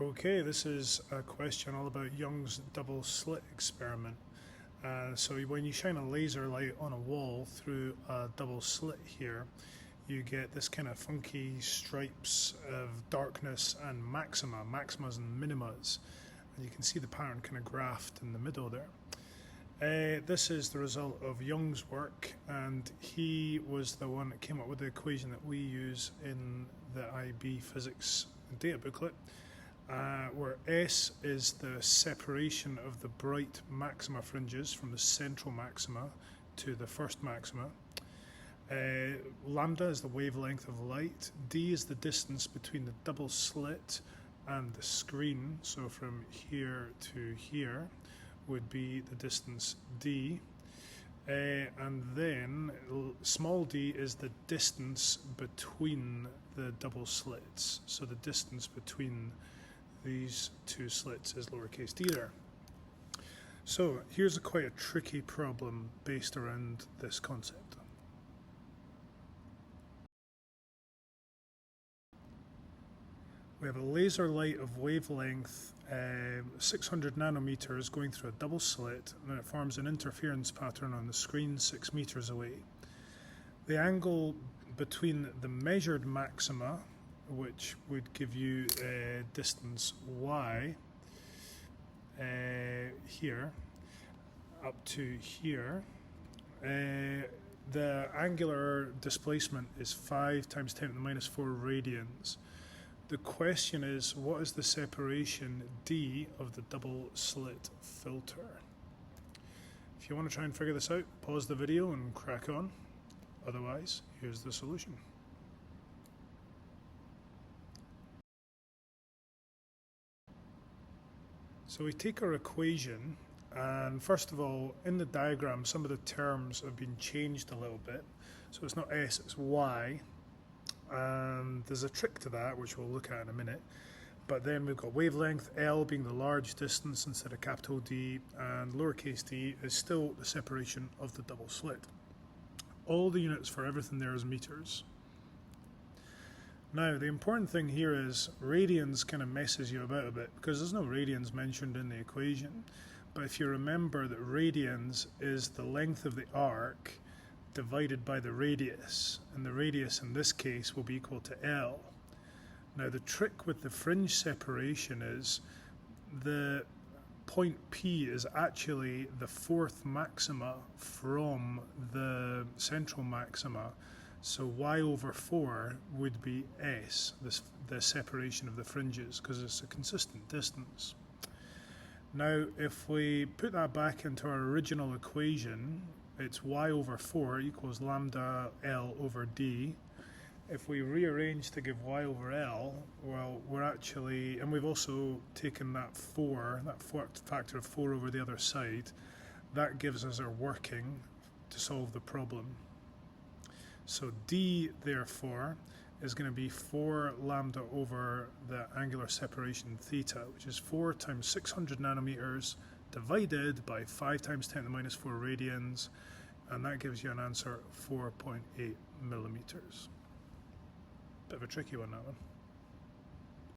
Okay, this is a question all about Young's double slit experiment. So when you shine a laser light on a wall through a double slit here, you get this kind of funky stripes of darkness and maximas and minimas. And you can see the pattern kind of graphed in the middle there. This is the result of Young's work, and he was the one that came up with the equation that we use in the IB physics data booklet. Where S is the separation of the bright maxima fringes from the central maxima to the first maxima. Lambda is the wavelength of light. D is the distance between the double slit and the screen. So from here to here would be the distance D. And then small d is the distance between the double slits. So the distance between these two slits is lowercase d there. So here's quite a tricky problem based around this concept. We have a laser light of wavelength 600 nanometers going through a double slit, and it forms an interference pattern on the screen 6 meters away. The angle between the measured maxima, which would give you a distance y here up to here, the angular displacement is 5 times 10 to the minus 4 radians. The question is, what is the separation d of the double slit filter? If you want to try and figure this out, pause the video and crack on. Otherwise, here's the solution. So we take our equation, and first of all, in the diagram, some of the terms have been changed a little bit. So it's not S, it's Y. And there's a trick to that, which we'll look at in a minute. But then we've got wavelength, L being the large distance instead of capital D, and lowercase d is still the separation of the double slit. All the units for everything there is meters. Now, the important thing here is radians kind of messes you about a bit because there's no radians mentioned in the equation. But if you remember that radians is the length of the arc divided by the radius, and the radius in this case will be equal to L. Now, the trick with the fringe separation is the point P is actually the fourth maxima from the central maxima. So y over 4 would be S, the separation of the fringes, because it's a consistent distance. Now, if we put that back into our original equation, it's y over 4 equals lambda L over D. If we rearrange to give y over L, well, we're actually, and we've also taken that factor of 4 over the other side, that gives us our working to solve the problem. So D, therefore, is going to be 4 lambda over the angular separation theta, which is 4 times 600 nanometers divided by 5 times 10 to the minus 4 radians, and that gives you an answer 4.8 millimeters. Bit of a tricky one, that one.